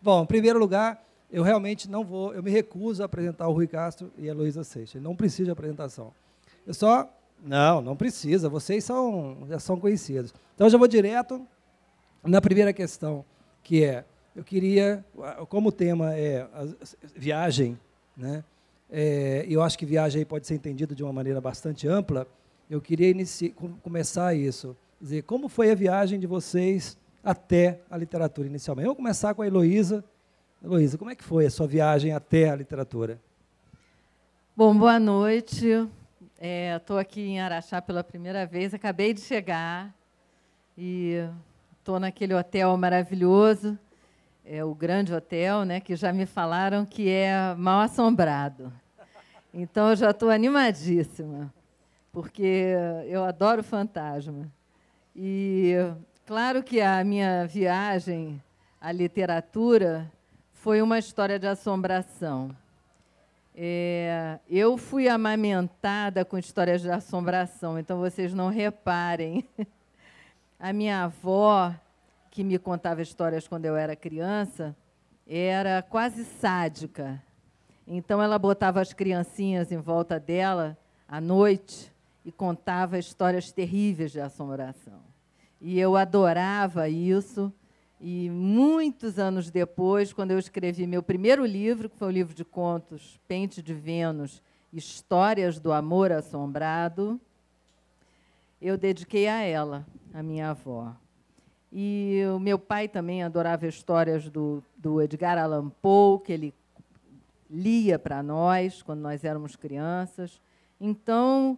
Bom, em primeiro lugar, eu realmente não vou, eu me recuso a apresentar o Rui Castro e a Heloísa Seixas. Não precisa de apresentação. Eu só... Não precisa, vocês já são conhecidos. Então, eu já vou direto na primeira questão, que é, eu queria, como o tema é a viagem, né? Eu acho que viagem aí pode ser entendido de uma maneira bastante ampla, eu queria começar isso, dizer, como foi a viagem de vocês até a literatura inicialmente? Eu vou começar com a Heloísa. Heloísa, como é que foi a sua viagem até a literatura? Bom, boa noite. Estou aqui em Araxá pela primeira vez, acabei de chegar e estou naquele hotel maravilhoso, o grande hotel, né, que já me falaram que é mal assombrado. Então, eu já estou animadíssima, porque eu adoro fantasma. E, claro que a minha viagem à literatura foi uma história de assombração. Eu fui amamentada com histórias de assombração, então vocês não reparem. A minha avó, que me contava histórias quando eu era criança, era quase sádica. Então, ela botava as criancinhas em volta dela à noite e contava histórias terríveis de assombração. E eu adorava isso. E muitos anos depois, quando eu escrevi meu primeiro livro, que foi um livro de contos, Pente de Vênus, Histórias do Amor Assombrado, eu dediquei a ela, a minha avó. E o meu pai também adorava histórias do Edgar Allan Poe, que ele lia para nós, quando nós éramos crianças. Então,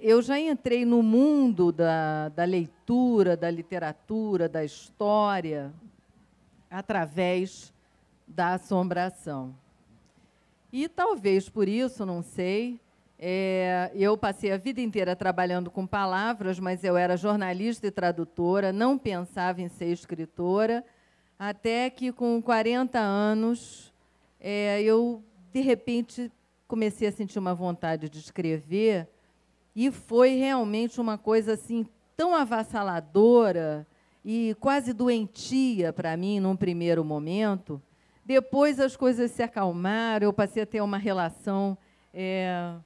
eu já entrei no mundo da leitura, da literatura, da história, através da assombração. E talvez por isso, não sei, eu passei a vida inteira trabalhando com palavras, mas eu era jornalista e tradutora, não pensava em ser escritora, até que, com 40 anos, eu, de repente, comecei a sentir uma vontade de escrever. E foi realmente uma coisa assim tão avassaladora e quase doentia para mim, num primeiro momento. Depois as coisas se acalmaram, eu passei a ter uma relação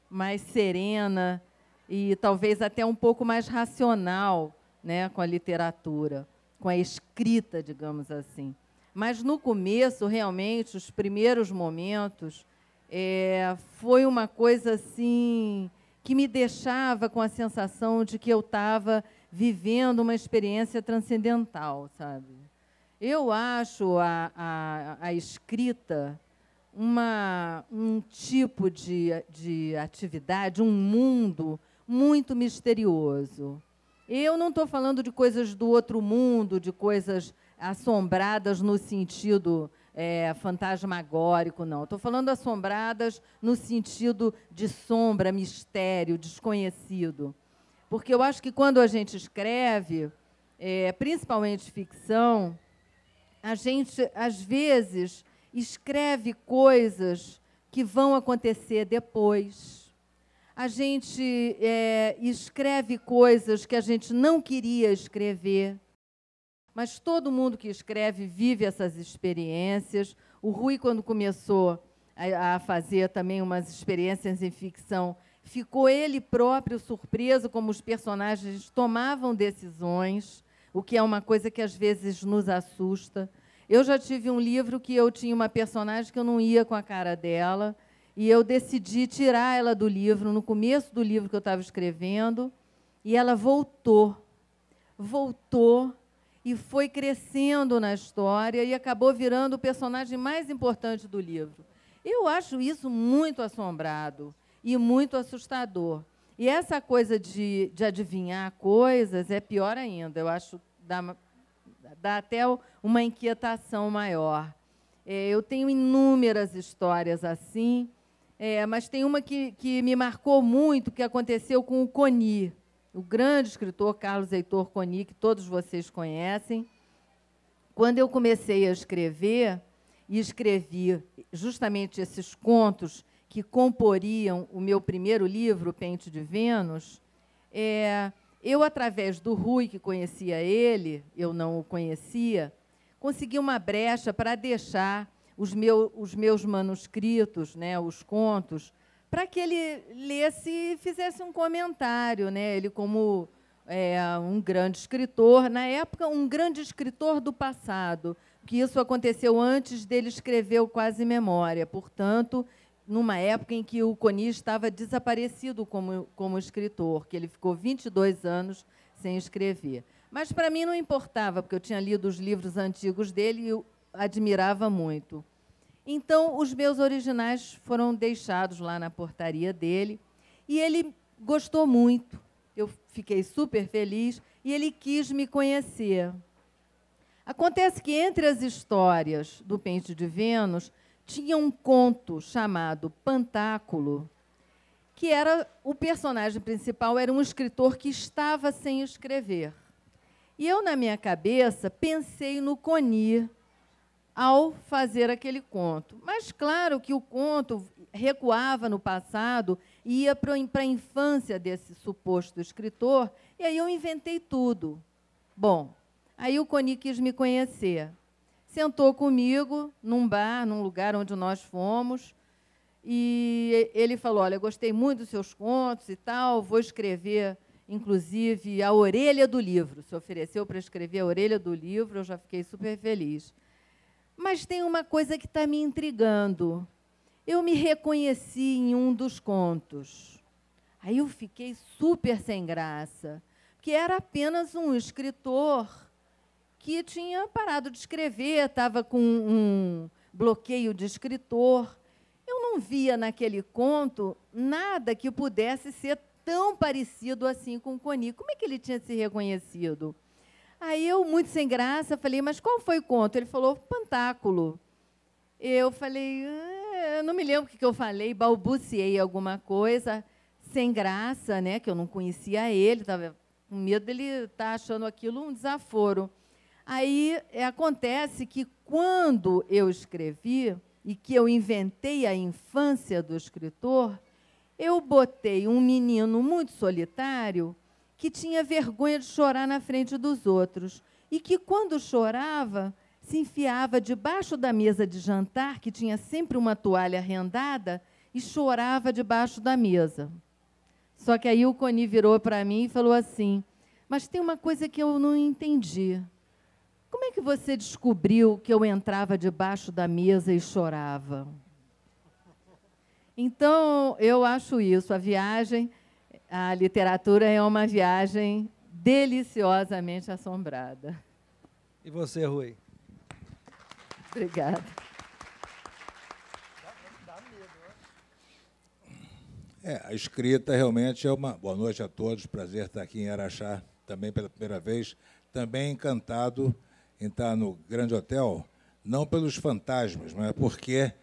mais serena e talvez até um pouco mais racional, né, com a literatura, com a escrita, digamos assim. Mas, no começo, realmente, os primeiros momentos, foi uma coisa assim que me deixava com a sensação de que eu estava vivendo uma experiência transcendental, sabe? Eu acho a escrita um tipo de atividade, um mundo muito misterioso. Eu não estou falando de coisas do outro mundo, de coisas assombradas no sentido fantasmagórico, não. Estou falando assombradas no sentido de sombra, mistério, desconhecido. Porque eu acho que quando a gente escreve, principalmente ficção, a gente, às vezes, escreve coisas que vão acontecer depois. A gente escreve coisas que a gente não queria escrever. Mas todo mundo que escreve vive essas experiências. O Rui, quando começou a fazer também umas experiências em ficção, ficou ele próprio surpreso como os personagens tomavam decisões, o que é uma coisa que, às vezes, nos assusta. Eu já tive um livro que eu tinha uma personagem que eu não ia com a cara dela, e eu decidi tirar ela do livro, no começo do livro que eu estava escrevendo, e ela voltou. E foi crescendo na história e acabou virando o personagem mais importante do livro. Eu acho isso muito assombrado e muito assustador. E essa coisa de adivinhar coisas é pior ainda. Eu acho que dá até uma inquietação maior. Eu tenho inúmeras histórias assim, mas tem uma que me marcou muito, que aconteceu com o Coni, o grande escritor Carlos Heitor Coni, que todos vocês conhecem. Quando eu comecei a escrever, e escrevi justamente esses contos que comporiam o meu primeiro livro, Pente de Vênus, eu, através do Rui, que conhecia ele, eu não o conhecia, consegui uma brecha para deixar os meus manuscritos, né, os contos, para que ele lesse e fizesse um comentário, né? Ele, como um grande escritor, na época, um grande escritor do passado, que isso aconteceu antes dele escrever o Quase Memória, portanto, numa época em que o Coni estava desaparecido como escritor, que ele ficou 22 anos sem escrever. Mas, para mim, não importava, porque eu tinha lido os livros antigos dele e eu admirava muito. Então, os meus originais foram deixados lá na portaria dele, e ele gostou muito. Eu fiquei super feliz, e ele quis me conhecer. Acontece que, entre as histórias do Pente de Vênus, tinha um conto chamado Pantáculo, que era o personagem principal, era um escritor que estava sem escrever. E eu, na minha cabeça, pensei no Coni ao fazer aquele conto. Mas, claro, que o conto recuava no passado, ia para a infância desse suposto escritor, e aí eu inventei tudo. Bom, aí o Coni quis me conhecer. Sentou comigo num bar, num lugar onde nós fomos, e ele falou, olha, gostei muito dos seus contos e tal, vou escrever, inclusive, a orelha do livro. Se ofereceu para escrever a orelha do livro, eu já fiquei super feliz. Mas tem uma coisa que está me intrigando. Eu me reconheci em um dos contos. Aí eu fiquei super sem graça, porque era apenas um escritor que tinha parado de escrever, estava com um bloqueio de escritor. Eu não via naquele conto nada que pudesse ser tão parecido assim com o Coni. Como é que ele tinha se reconhecido? Aí eu, muito sem graça, falei, mas qual foi o conto? Ele falou, Pantáculo. Eu falei, eu não me lembro o que eu falei, balbuciei alguma coisa, sem graça, né, que eu não conhecia ele, estava com medo dele estar achando aquilo um desaforo. Aí acontece que, quando eu escrevi e que eu inventei a infância do escritor, eu botei um menino muito solitário que tinha vergonha de chorar na frente dos outros e que, quando chorava, se enfiava debaixo da mesa de jantar, que tinha sempre uma toalha rendada, e chorava debaixo da mesa. Só que aí o Coni virou para mim e falou assim, mas tem uma coisa que eu não entendi. Como é que você descobriu que eu entrava debaixo da mesa e chorava? Então, eu acho isso, a literatura é uma viagem deliciosamente assombrada. E você, Rui? Obrigada. A escrita realmente é uma... Boa noite a todos, prazer estar aqui em Araxá, também pela primeira vez, também encantado em estar no Grande Hotel, não pelos fantasmas, mas porque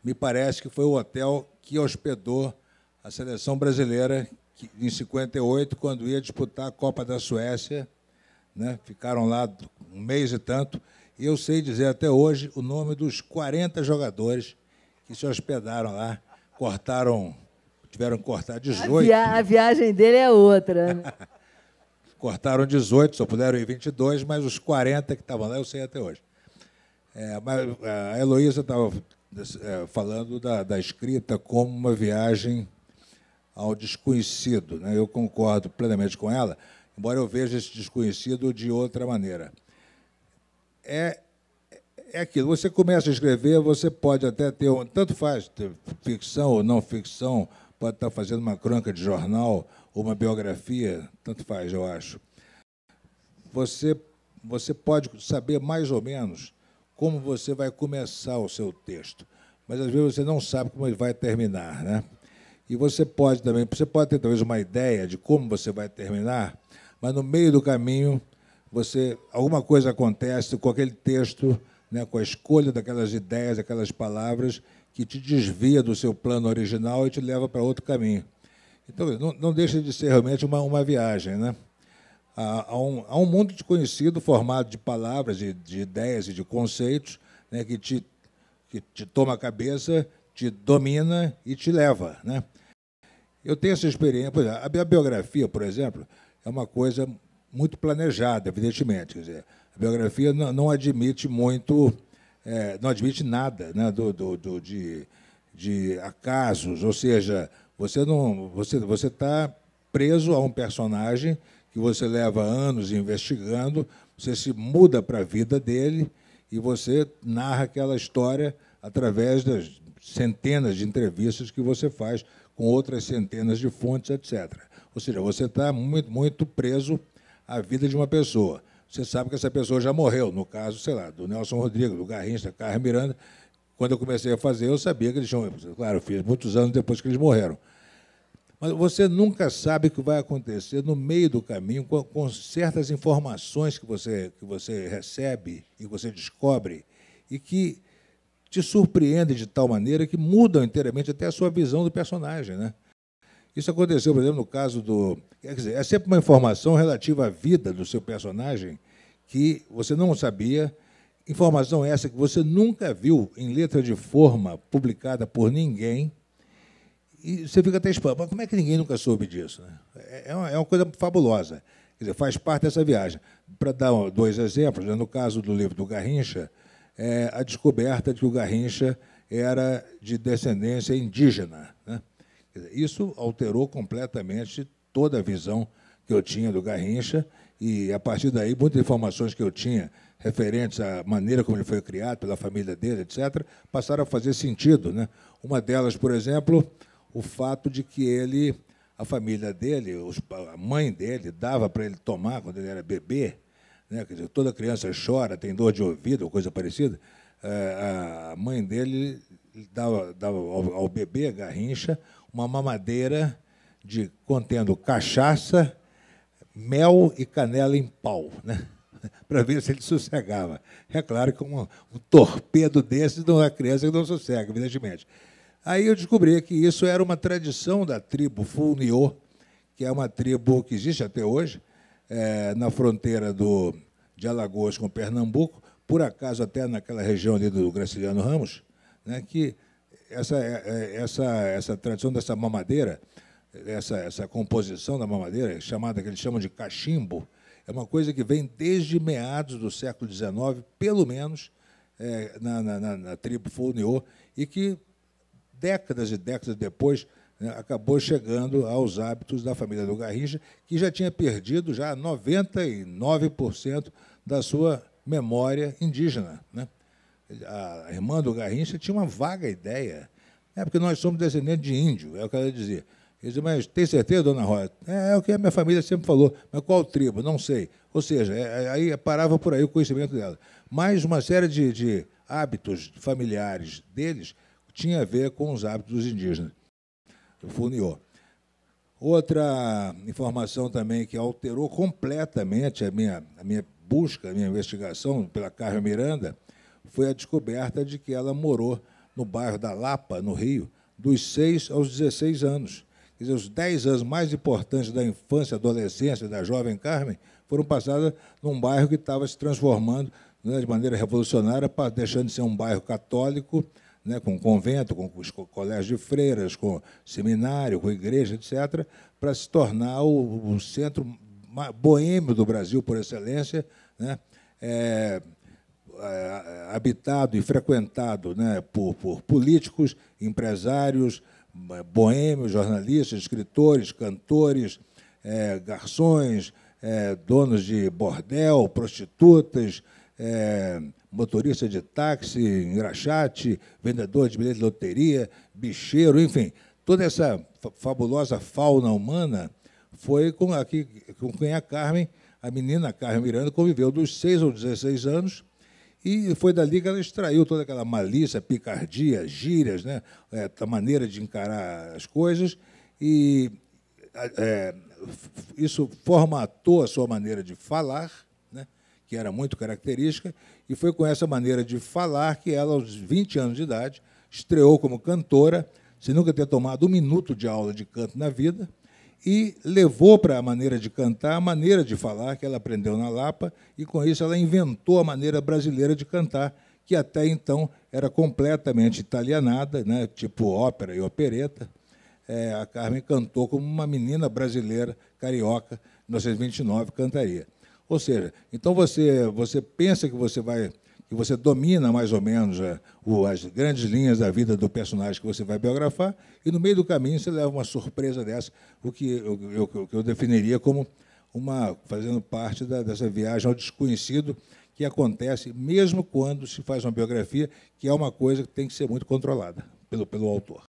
me parece que foi o hotel que hospedou a seleção brasileira em 58, quando ia disputar a Copa da Suécia, né? Ficaram lá um mês e tanto, e eu sei dizer até hoje o nome dos 40 jogadores que se hospedaram lá, tiveram que cortar 18. A viagem dele é outra, né? Cortaram 18, só puderam ir 22, mas os 40 que estavam lá eu sei até hoje. Mas a Heloísa estava falando da escrita como uma viagem ao desconhecido, né? Eu concordo plenamente com ela, embora eu veja esse desconhecido de outra maneira. É aquilo, você começa a escrever, você pode até ter, tanto faz, ter ficção ou não ficção, pode estar fazendo uma crônica de jornal ou uma biografia, tanto faz, eu acho. Você pode saber mais ou menos como você vai começar o seu texto, mas às vezes você não sabe como ele vai terminar, né? E você pode ter talvez uma ideia de como você vai terminar, mas no meio do caminho alguma coisa acontece com aquele texto, né, com a escolha daquelas ideias, daquelas palavras, que te desvia do seu plano original e te leva para outro caminho. Então, não deixa de ser realmente uma viagem, né? Há um mundo desconhecido formado de palavras, de ideias e de conceitos, né, que te toma a cabeça, te domina e te leva, né? Eu tenho essa experiência. A biografia, por exemplo, é uma coisa muito planejada, evidentemente. Quer dizer, a biografia não admite muito, não admite nada, né, de acasos, ou seja, você está preso a um personagem que você leva anos investigando, você se muda para a vida dele e você narra aquela história através das centenas de entrevistas que você faz com outras centenas de fontes, etc. Ou seja, você está muito, muito preso à vida de uma pessoa. Você sabe que essa pessoa já morreu, no caso, sei lá, do Nelson Rodrigues, do Garrincha, da Carmen Miranda. Quando eu comecei a fazer, eu sabia que eles tinham... Claro, eu fiz muitos anos depois que eles morreram. Mas você nunca sabe o que vai acontecer no meio do caminho com certas informações que você recebe e você descobre e que te surpreendem de tal maneira que mudam inteiramente até a sua visão do personagem, né? Isso aconteceu, por exemplo, no caso do... Quer dizer, é sempre uma informação relativa à vida do seu personagem que você não sabia. Informação essa que você nunca viu em letra de forma publicada por ninguém. E você fica até espantado. Mas como é que ninguém nunca soube disso, né? É uma coisa fabulosa. Quer dizer, faz parte dessa viagem. Para dar 2 exemplos, né? No caso do livro do Garrincha, a descoberta de que o Garrincha era de descendência indígena, né? Quer dizer, isso alterou completamente toda a visão que eu tinha do Garrincha e, a partir daí, muitas informações que eu tinha referentes à maneira como ele foi criado, pela família dele, etc., passaram a fazer sentido, né? Uma delas, por exemplo, o fato de que a família dele, a mãe dele, dava para ele tomar quando ele era bebê, né? Quer dizer, toda criança chora, tem dor de ouvido, ou coisa parecida. A mãe dele dava ao bebê Garrincha uma mamadeira contendo cachaça, mel e canela em pau, né? Para ver se ele sossegava. É claro que um torpedo desse não é criança que não sossega, evidentemente. Aí eu descobri que isso era uma tradição da tribo Fulniô, que é uma tribo que existe até hoje, na fronteira de Alagoas com Pernambuco, por acaso até naquela região ali do Graciliano Ramos, né, que essa tradição dessa mamadeira, essa composição da mamadeira, que eles chamam de cachimbo, é uma coisa que vem desde meados do século XIX, pelo menos, na tribo Fulniô, e que, décadas e décadas depois, né, acabou chegando aos hábitos da família do Garrincha, que já tinha perdido já 99% da sua memória indígena, né? A irmã do Garrincha tinha uma vaga ideia, porque nós somos descendentes de índio, é o que ela dizia. Eu dizia, mas tem certeza, dona Rosa? É o que a minha família sempre falou. Mas qual tribo? Não sei. Ou seja, aí parava por aí o conhecimento dela. Mas uma série de hábitos familiares deles tinha a ver com os hábitos dos indígenas, do Fulniô. Outra informação também que alterou completamente a minha busca, a minha investigação pela Carmen Miranda, foi a descoberta de que ela morou no bairro da Lapa, no Rio, dos 6 aos 16 anos. Quer dizer, os 10 anos mais importantes da infância, adolescência da jovem Carmen foram passados num bairro que estava se transformando, né, de maneira revolucionária, deixando de ser um bairro católico, né, com convento, com colégio de freiras, com seminário, com igreja, etc., para se tornar o centro boêmio do Brasil, por excelência, né, habitado e frequentado, né, por políticos, empresários, boêmios, jornalistas, escritores, cantores, garçons, donos de bordel, prostitutas, motorista de táxi, engraxate, vendedor de bilhete de loteria, bicheiro, enfim, toda essa fabulosa fauna humana foi com quem a Carmen, a menina Carmen Miranda, conviveu dos 6 aos 16 anos, e foi dali que ela extraiu toda aquela malícia, picardia, gírias, né, a maneira de encarar as coisas, e isso formatou a sua maneira de falar, né, que era muito característica, e foi com essa maneira de falar que ela, aos 20 anos de idade, estreou como cantora, sem nunca ter tomado um minuto de aula de canto na vida, e levou para a maneira de cantar a maneira de falar que ela aprendeu na Lapa, e, com isso, ela inventou a maneira brasileira de cantar, que até então era completamente italianada, né, tipo ópera e opereta. A Carmen cantou como uma menina brasileira, carioca, 1929, cantaria. Ou seja, então você pensa que você domina mais ou menos as grandes linhas da vida do personagem que você vai biografar, e no meio do caminho você leva uma surpresa dessa, o que eu definiria como fazendo parte dessa viagem ao desconhecido, que acontece mesmo quando se faz uma biografia, que é uma coisa que tem que ser muito controlada pelo autor.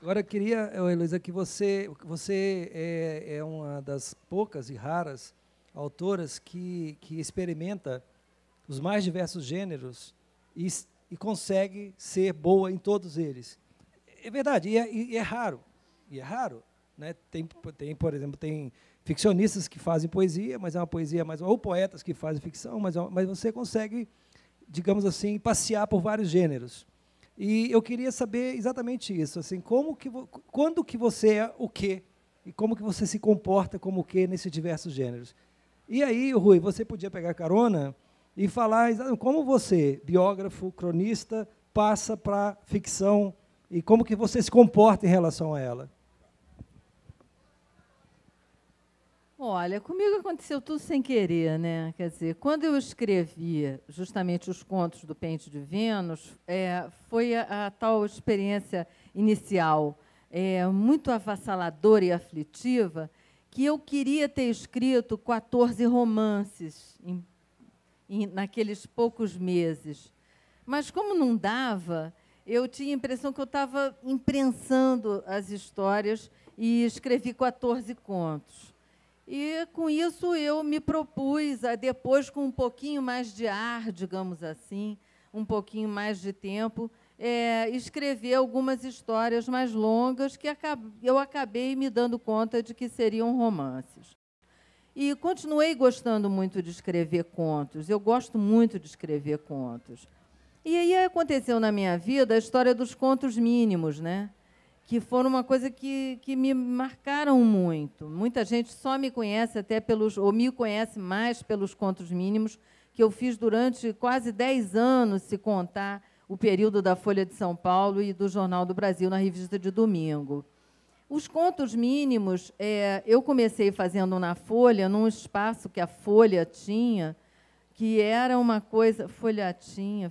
Agora, eu queria, Heloísa, que você é uma das poucas e raras autoras que experimenta os mais diversos gêneros e consegue ser boa em todos eles. É verdade, e é raro. E é raro. Né? Por exemplo, tem ficcionistas que fazem poesia, mas é uma poesia mais... Ou poetas que fazem ficção, mas você consegue, digamos assim, passear por vários gêneros. E eu queria saber exatamente isso, assim, quando que você é o quê? E como que você se comporta como o quê nesses diversos gêneros? E aí, Rui, você podia pegar carona e falar exatamente como você, biógrafo, cronista, passa para ficção e como que você se comporta em relação a ela. Olha, comigo aconteceu tudo sem querer, né? Quer dizer, quando eu escrevi justamente os contos do Pente de Vênus, foi a tal experiência inicial, muito avassaladora e aflitiva, que eu queria ter escrito 14 romances naqueles poucos meses. Mas, como não dava, eu tinha a impressão que eu estava imprensando as histórias e escrevi 14 contos. E, com isso, eu me propus a, depois, com um pouquinho mais de ar, digamos assim, um pouquinho mais de tempo, escrever algumas histórias mais longas que eu acabei me dando conta de que seriam romances. E continuei gostando muito de escrever contos. Eu gosto muito de escrever contos. E aí aconteceu na minha vida a história dos contos mínimos, né? Que foram uma coisa que me marcaram muito. Muita gente só me conhece ou me conhece mais pelos contos mínimos, que eu fiz durante quase 10 anos, se contar o período da Folha de São Paulo e do Jornal do Brasil, na revista de domingo. Os contos mínimos, eu comecei fazendo na Folha, num espaço que a Folha tinha, que era uma coisa... Folhatinha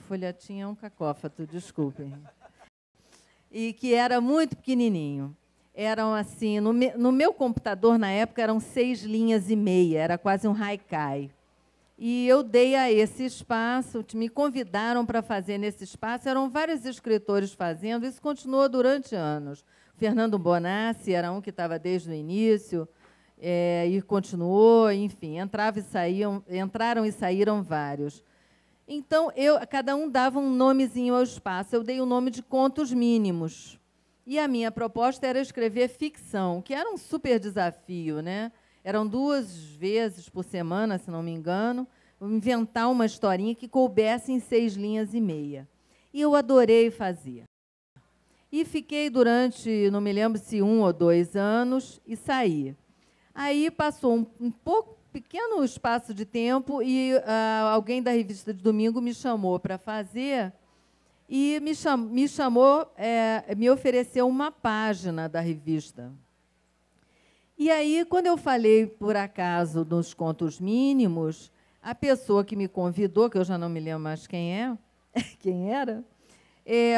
é um cacófato, desculpem. E que era muito pequenininho. Eram assim, no meu computador, na época, eram 6 linhas e meia, era quase um haikai. E eu dei a esse espaço, me convidaram para fazer nesse espaço, eram vários escritores fazendo, isso continuou durante anos. Fernando Bonassi era um que estava desde o início, e continuou, enfim, entraram e saíram vários. Então, cada um dava um nomezinho ao espaço. Eu dei o nome de Contos Mínimos. E a minha proposta era escrever ficção, que era um super desafio, né? Eram 2 vezes por semana, se não me engano, inventar uma historinha que coubesse em 6 linhas e meia. E eu adorei fazer. E fiquei durante, não me lembro se 1 ou 2 anos, e saí. Aí passou um pequeno espaço de tempo e alguém da revista de domingo me chamou para fazer e me ofereceu uma página da revista. E aí, quando eu falei, por acaso, dos contos mínimos, a pessoa que me convidou, que eu já não me lembro mais quem era,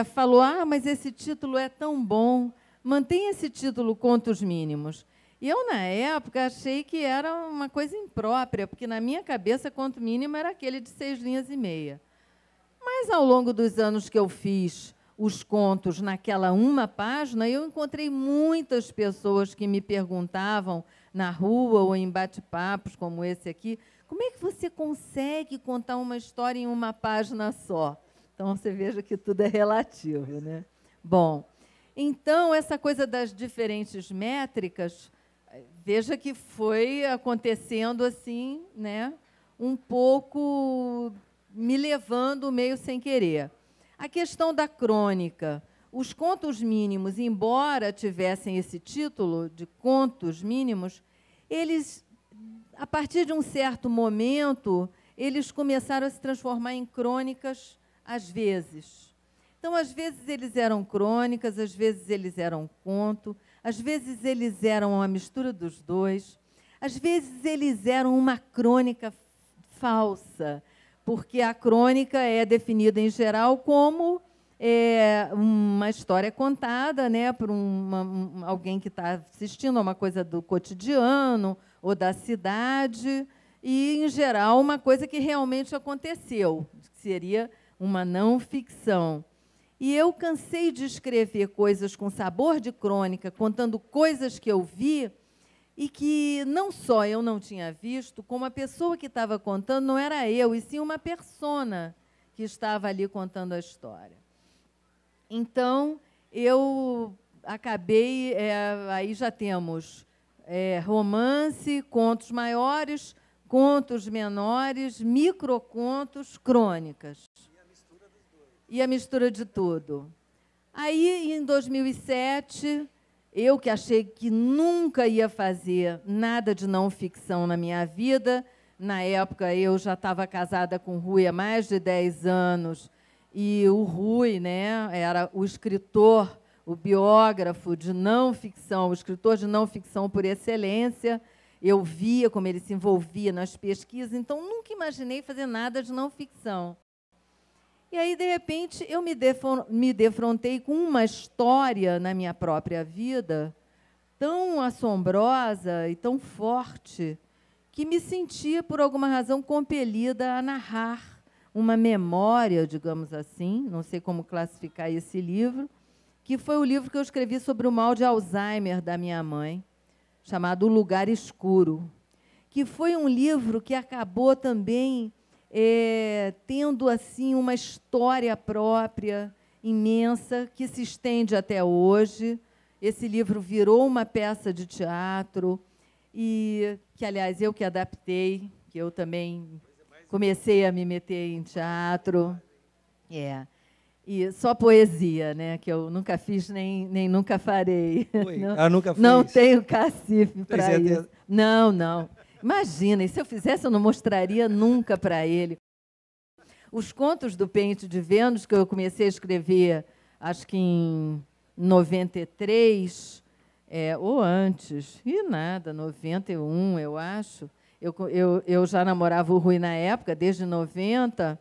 falou, mas esse título é tão bom, mantém esse título Contos Mínimos. E eu, na época, achei que era uma coisa imprópria, porque, na minha cabeça, conto mínimo era aquele de 6 linhas e meia. Mas, ao longo dos anos que eu fiz os contos naquela uma página, eu encontrei muitas pessoas que me perguntavam na rua ou em bate-papos como esse aqui, como é que você consegue contar uma história em uma página só? Então, você veja que tudo é relativo, né? Bom, então, essa coisa das diferentes métricas, veja que foi acontecendo assim, né, um pouco me levando meio sem querer. A questão da crônica. Os contos mínimos, embora tivessem esse título de contos mínimos, eles, a partir de um certo momento, eles começaram a se transformar em crônicas, às vezes. Então, às vezes, eles eram crônicas, às vezes, eles eram conto, às vezes eles eram uma mistura dos dois, às vezes eles eram uma crônica falsa, porque a crônica é definida, em geral, como uma história contada, né, por alguém que está assistindo a uma coisa do cotidiano ou da cidade, e, em geral, uma coisa que realmente aconteceu, que seria uma não ficção. E eu cansei de escrever coisas com sabor de crônica, contando coisas que eu vi e que não só eu não tinha visto, como a pessoa que estava contando não era eu, e sim uma persona que estava ali contando a história. Então, eu acabei... aí já temos romance, contos maiores, contos menores, microcontos, crônicas. E a mistura de tudo. Aí, em 2007, eu que achei que nunca ia fazer nada de não ficção na minha vida, na época eu já estava casada com o Rui há mais de 10 anos, e o Rui, né, era o escritor, o biógrafo de não ficção, o escritor de não ficção por excelência. Eu via como ele se envolvia nas pesquisas, então nunca imaginei fazer nada de não ficção. E aí, de repente, eu me defrontei com uma história na minha própria vida tão assombrosa e tão forte que me sentia, por alguma razão, compelida a narrar uma memória, digamos assim, não sei como classificar esse livro, que foi o livro que eu escrevi sobre o mal de Alzheimer da minha mãe, chamado O Lugar Escuro, que foi um livro que acabou também tendo assim uma história própria, imensa, que se estende até hoje. Esse livro virou uma peça de teatro, e que, aliás, eu que adaptei, que eu também comecei a me meter em teatro. E só poesia, né, que eu nunca fiz nem nunca farei. Nunca fez? Não tenho cacife para certeza? isso. Não. Imagina, e se eu fizesse, eu não mostraria nunca para ele. Os contos do Pente de Vênus, que eu comecei a escrever, acho que em 93, ou antes, 91, eu acho. Eu já namorava o Rui na época, desde 90.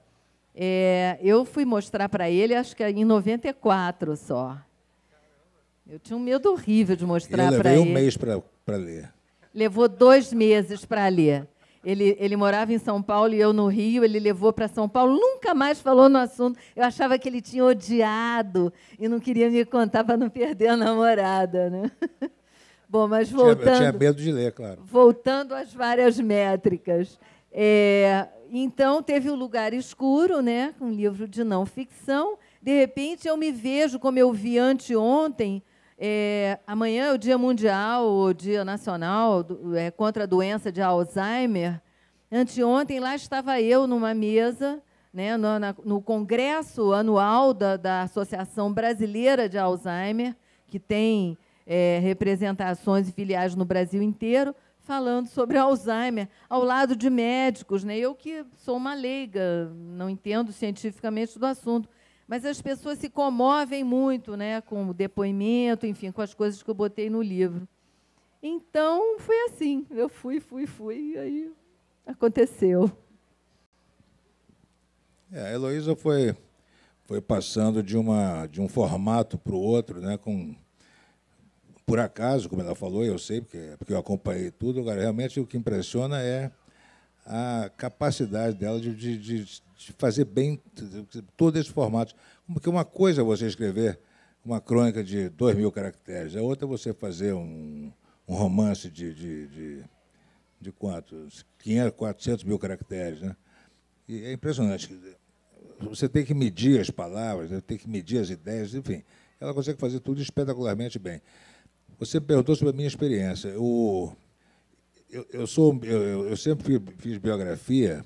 Eu fui mostrar para ele, acho que em 94 só. Eu tinha um medo horrível de mostrar para ele. Eu levei um mês para ler. Levou 2 meses para ler. Ele morava em São Paulo e eu no Rio, ele levou para São Paulo, nunca mais falou no assunto. Eu achava que ele tinha odiado e não queria me contar para não perder a namorada, né? Bom, mas voltando... Eu tinha medo de ler, claro. Voltando às várias métricas. Então, teve O Lugar Escuro, né, um livro de não ficção. De repente, eu me vejo, como eu vi anteontem, amanhã é o Dia Mundial, o Dia Nacional contra a doença de Alzheimer. Anteontem, lá estava eu numa mesa, né, no congresso anual da Associação Brasileira de Alzheimer, que tem representações e filiais no Brasil inteiro, falando sobre Alzheimer, ao lado de médicos, né? Eu que sou uma leiga, não entendo cientificamente do assunto, mas as pessoas se comovem muito, né, com o depoimento, enfim, com as coisas que eu botei no livro. Então, foi assim, eu fui, e aí aconteceu. A Heloísa foi passando de um formato para o outro, né, por acaso, como ela falou, eu sei, porque eu acompanhei tudo. Agora, realmente, o que impressiona é a capacidade dela de fazer bem todo esse formato. Porque uma coisa é você escrever uma crônica de 2.000 caracteres, a outra é você fazer um romance de quantos? 500, 400 mil caracteres, né? E é impressionante. Você tem que medir as palavras, tem que medir as ideias, enfim. Ela consegue fazer tudo espetacularmente bem. Você perguntou sobre a minha experiência. Eu sempre fiz biografia,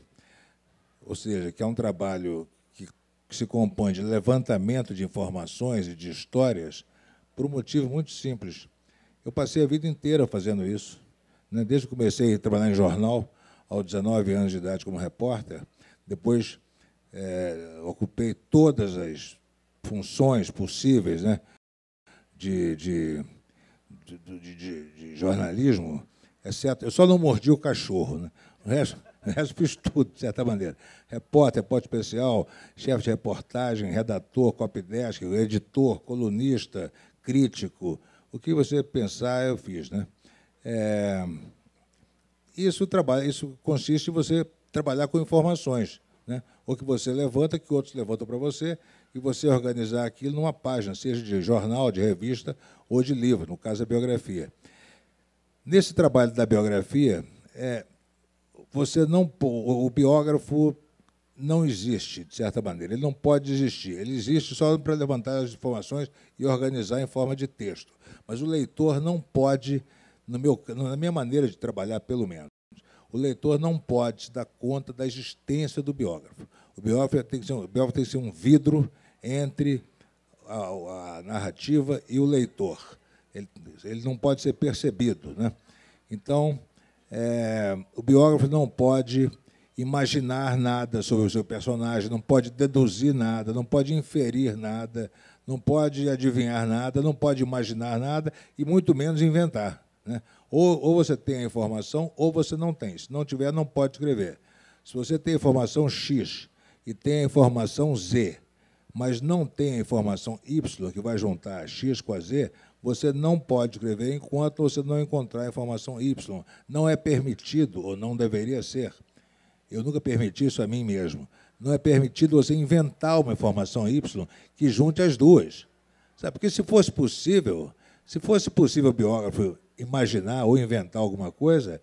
ou seja, que é um trabalho que se compõe de levantamento de informações e de histórias por um motivo muito simples. Eu passei a vida inteira fazendo isso, né? Desde que comecei a trabalhar em jornal, aos 19 anos de idade como repórter, depois ocupei todas as funções possíveis, né? de jornalismo, exceto, eu só não mordi o cachorro, né? O resto fiz tudo, de certa maneira. Repórter especial, chefe de reportagem, redator, copydesk, editor, colunista, crítico. O que você pensar, eu fiz, né? Isso consiste em você trabalhar com informações, né? Ou que você levanta, que outros levantam para você, e você organizar aquilo numa página, seja de jornal, de revista ou de livro, no caso, a biografia. Nesse trabalho da biografia, o biógrafo não existe, de certa maneira. Ele não pode existir. Ele existe só para levantar as informações e organizar em forma de texto. Mas o leitor não pode, na minha maneira de trabalhar, pelo menos, o leitor não pode se dar conta da existência do biógrafo. O biógrafo tem que ser um vidro entre a narrativa e o leitor. Ele não pode ser percebido, né? Então, o biógrafo não pode imaginar nada sobre o seu personagem, não pode deduzir nada, não pode inferir nada, não pode adivinhar nada, não pode imaginar nada e muito menos inventar, né? Ou você tem a informação ou você não tem. Se não tiver, não pode escrever. Se você tem a informação X e tem a informação Z, mas não tem a informação Y, que vai juntar X com a Z, você não pode escrever enquanto você não encontrar a informação Y. Não é permitido, ou não deveria ser. Eu nunca permiti isso a mim mesmo. Não é permitido você inventar uma informação Y que junte as duas. Sabe? Porque se fosse possível o biógrafo imaginar ou inventar alguma coisa,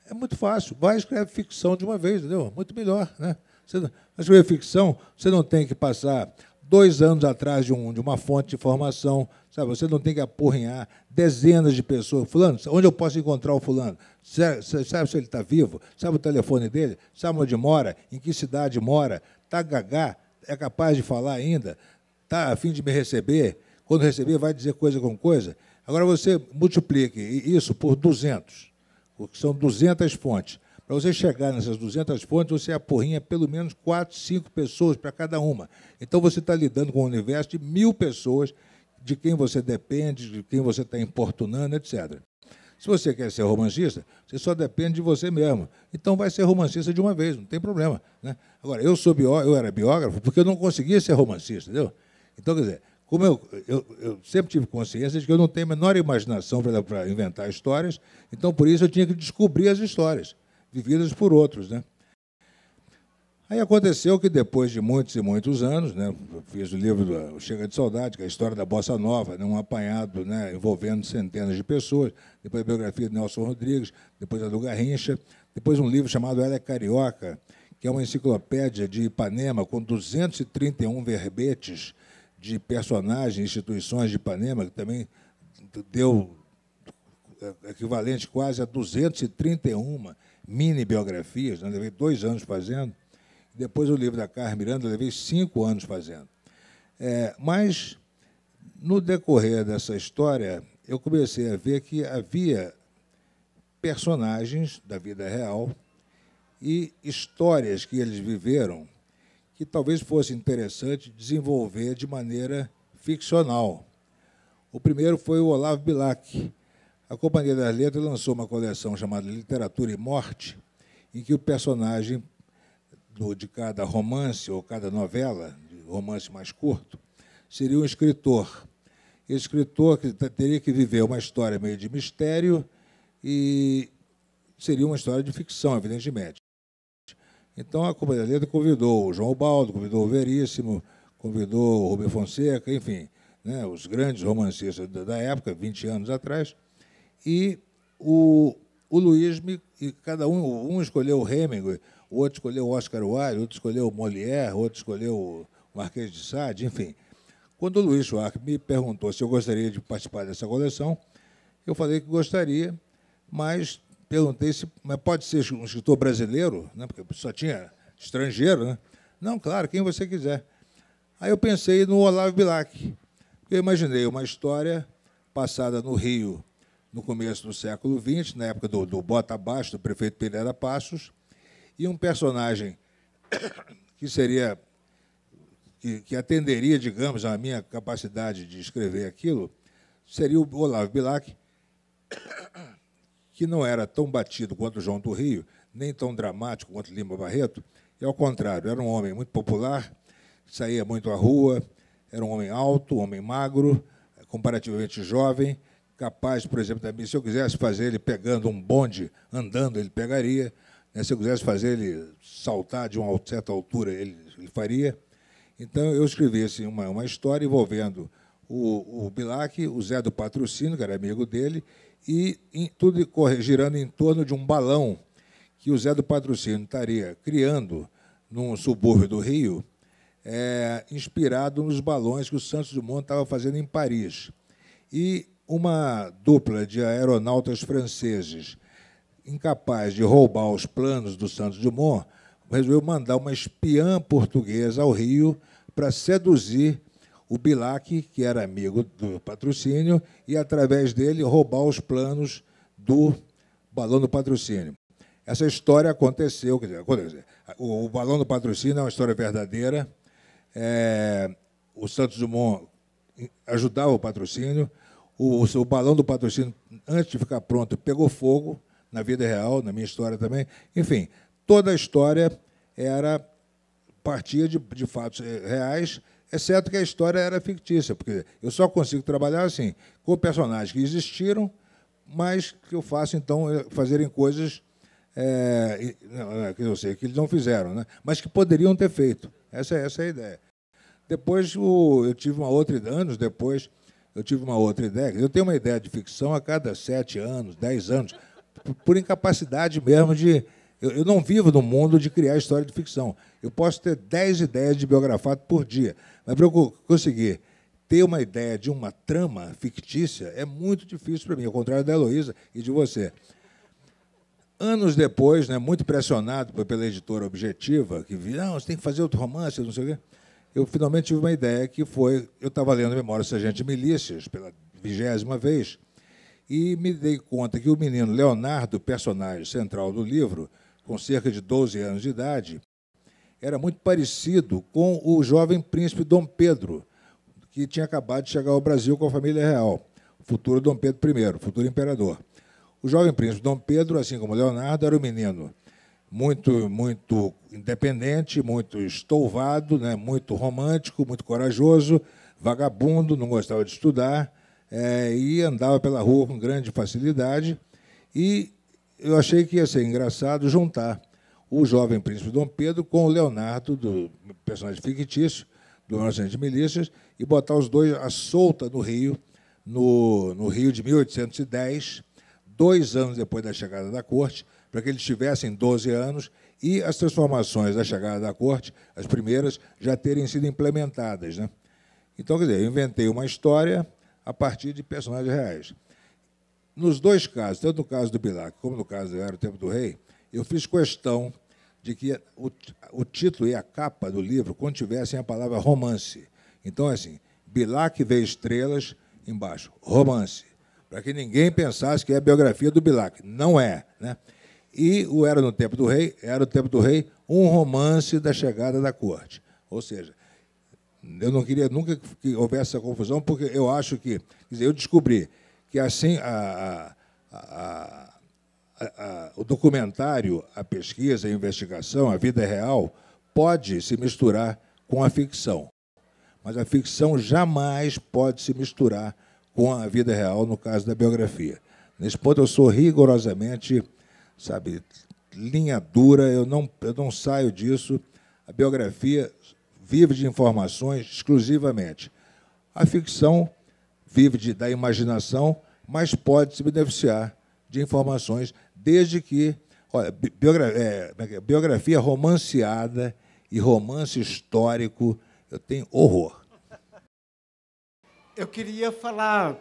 é muito fácil. Vai escrever ficção de uma vez, entendeu? Muito melhor, né? Você vai escrever ficção, você não tem que passar 2 anos atrás de uma fonte de informação, sabe? Você não tem que apurrinhar dezenas de pessoas. Fulano, onde eu posso encontrar o fulano? Você sabe se ele está vivo? Sabe o telefone dele? Sabe onde mora? Em que cidade mora? Está gagá? É capaz de falar ainda? Está a fim de me receber? Quando receber, vai dizer coisa com coisa? Agora você multiplique isso por 200, porque são 200 fontes. Para você chegar nessas 200 fontes, você apurrinha pelo menos 4, 5 pessoas para cada uma. Então, você está lidando com um universo de 1000 pessoas, de quem você depende, de quem você está importunando, etc. Se você quer ser romancista, você só depende de você mesmo. Então, vai ser romancista de uma vez, não tem problema, né? Agora, eu era biógrafo porque eu não conseguia ser romancista, entendeu? Então, quer dizer, como eu sempre tive consciência de que eu não tenho a menor imaginação para inventar histórias, então, por isso, eu tinha que descobrir as histórias vividas por outros, né? Aí aconteceu que, depois de muitos e muitos anos, né, eu fiz o livro do Chega de Saudade, que é a história da Bossa Nova, né, um apanhado, né, envolvendo centenas de pessoas, depois a biografia de Nelson Rodrigues, depois a do Garrincha, depois um livro chamado Ela é Carioca, que é uma enciclopédia de Ipanema, com 231 verbetes de personagens, instituições de Ipanema, que também deu equivalente quase a 231 mini-biografias, né? Levei 2 anos fazendo. Depois o livro da Carmen Miranda, levei 5 anos fazendo. Mas, no decorrer dessa história, eu comecei a ver que havia personagens da vida real e histórias que eles viveram que talvez fosse interessante desenvolver de maneira ficcional. O primeiro foi o Olavo Bilac. A Companhia das Letras lançou uma coleção chamada Literatura e Morte, em que o personagem de cada romance ou cada novela, de romance mais curto, seria um escritor. Esse escritor que teria que viver uma história meio de mistério e seria uma história de ficção, evidentemente. Então, a Companhia das Letras convidou o João Ubaldo, convidou o Veríssimo, convidou o Rubem Fonseca, enfim, né, os grandes romancistas da época, 20 anos atrás, e o Luiz, cada um escolheu o Hemingway, o outro escolheu o Oscar Wilde, o outro escolheu o Molière, o outro escolheu o Marquês de Sade, enfim. Quando o Luiz Schwartz me perguntou se eu gostaria de participar dessa coleção, eu falei que gostaria, mas perguntei se mas pode ser um escritor brasileiro, né, porque só tinha estrangeiro, né? Não, claro, quem você quiser. Aí eu pensei no Olavo Bilac. Eu imaginei uma história passada no Rio, no começo do século XX, na época do Bota Abaixo, do prefeito Pereira Passos, e um personagem que seria que atenderia, digamos, à minha capacidade de escrever aquilo, seria o Olavo Bilac, que não era tão batido quanto João do Rio, nem tão dramático quanto Lima Barreto, e, ao contrário, era um homem muito popular, saía muito à rua, era um homem alto, um homem magro, comparativamente jovem, capaz, por exemplo, se eu quisesse fazer ele pegando um bonde, andando, ele pegaria, né? Se eu quisesse fazer ele saltar de uma certa altura, ele faria. Então, eu escrevi assim, uma história envolvendo o Bilac, o Zé do Patrocínio, que era amigo dele, e tudo girando em torno de um balão que o Zé do Patrocínio estaria criando num subúrbio do Rio, inspirado nos balões que o Santos Dumont estava fazendo em Paris. E uma dupla de aeronautas franceses, incapaz de roubar os planos do Santos Dumont, resolveu mandar uma espiã portuguesa ao Rio para seduzir o Bilac, que era amigo do Patrocínio, e, através dele, roubar os planos do balão do Patrocínio. Essa história aconteceu. O balão do Patrocínio é uma história verdadeira. O Santos Dumont ajudava o Patrocínio. O balão do Patrocínio, antes de ficar pronto, pegou fogo na vida real, na minha história também. Enfim, toda a história partia de fatos reais, exceto que a história era fictícia, porque eu só consigo trabalhar assim, com personagens que existiram, mas que eu faço, então, fazerem coisas que eu sei que eles não fizeram, né? Mas que poderiam ter feito. Essa é a ideia. Depois, eu tive uma outra ideia, anos depois, eu tive uma outra ideia. Eu tenho uma ideia de ficção a cada 7 anos, 10 anos, por incapacidade mesmo de... Eu não vivo no mundo de criar história de ficção. Eu posso ter 10 ideias de biografado por dia, mas para eu conseguir ter uma ideia de uma trama fictícia é muito difícil para mim, ao contrário da Heloísa e de você. Anos depois, né, muito pressionado pela editora Objetiva, que viu, não, você tem que fazer outro romance, não sei o quê, eu finalmente tive uma ideia que foi... Eu estava lendo Memórias do Sargento de Milícias pela 20ª vez e me dei conta que o menino Leonardo, personagem central do livro, com cerca de 12 anos de idade, era muito parecido com o jovem príncipe Dom Pedro, que tinha acabado de chegar ao Brasil com a família real, o futuro Dom Pedro I, o futuro imperador. O jovem príncipe Dom Pedro, assim como Leonardo, era um menino muito independente, muito estouvado, né, muito romântico, muito corajoso, vagabundo, não gostava de estudar, e andava pela rua com grande facilidade. E eu achei que ia ser engraçado juntar o jovem príncipe Dom Pedro com o Leonardo, do personagem fictício, do Sargento de Milícias, e botar os dois à solta no Rio, no Rio de 1810, 2 anos depois da chegada da corte, para que eles tivessem 12 anos e as transformações da chegada da corte, as primeiras, já terem sido implementadas, né? Então, quer dizer, eu inventei uma história a partir de personagens reais. Nos dois casos, tanto no caso do Bilac como no caso do Era o Tempo do Rei, eu fiz questão de que o título e a capa do livro contivessem a palavra romance. Então, assim, Bilac vê estrelas, embaixo, romance, para que ninguém pensasse que é a biografia do Bilac. Não é, né? E o Era o Tempo do Rei, um romance da chegada da corte. Ou seja, eu não queria nunca que houvesse essa confusão, porque eu acho que... Quer dizer, eu descobri que assim o documentário, a pesquisa, a investigação, a vida real, pode se misturar com a ficção. Mas a ficção jamais pode se misturar com a vida real, no caso da biografia. Nesse ponto, eu sou rigorosamente, sabe, linha dura, eu não saio disso. A biografia vive de informações exclusivamente. A ficção vive da imaginação, mas pode se beneficiar de informações, desde que... Olha, biografia romanceada e romance histórico, eu tenho horror. Eu queria falar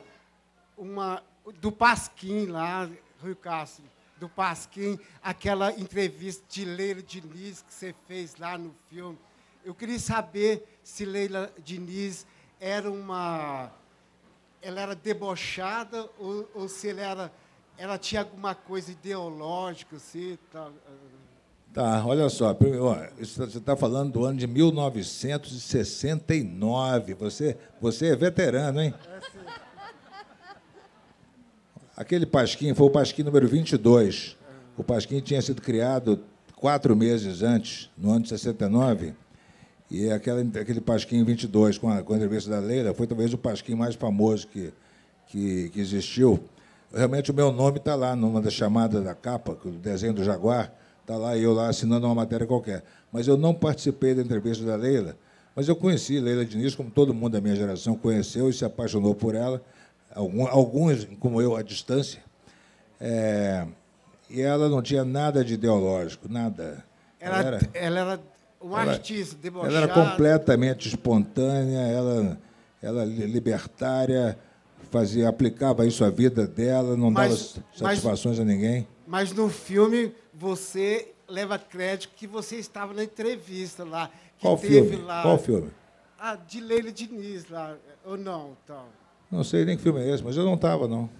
do Pasquim lá, Rui Castro, do Pasquim, aquela entrevista de Leila Diniz que você fez lá no filme. Eu queria saber se Leila Diniz ela era debochada ou se ela tinha alguma coisa ideológica, assim, tá? Tá, olha só, você está falando do ano de 1969. Você é veterano, hein? Aquele Pasquim foi o Pasquim número 22. O Pasquim tinha sido criado 4 meses antes, no ano de 69, e aquele Pasquim 22, com a entrevista da Leila, foi talvez o Pasquim mais famoso que existiu. Realmente, o meu nome está lá, numa das chamadas da capa, o desenho do Jaguar, está lá, eu lá assinando uma matéria qualquer. Mas eu não participei da entrevista da Leila, mas eu conheci Leila Diniz, como todo mundo da minha geração conheceu e se apaixonou por ela, alguns, como eu, à distância. E ela não tinha nada de ideológico, nada. Ela era uma artista debochada. Ela era completamente espontânea, ela libertária, aplicava isso à vida dela, não dava satisfações a ninguém. Mas no filme você leva crédito que você estava na entrevista lá. Qual filme? Qual filme? De Leila Diniz lá, ou não? Então. Não sei nem que filme é esse, mas eu não estava, não.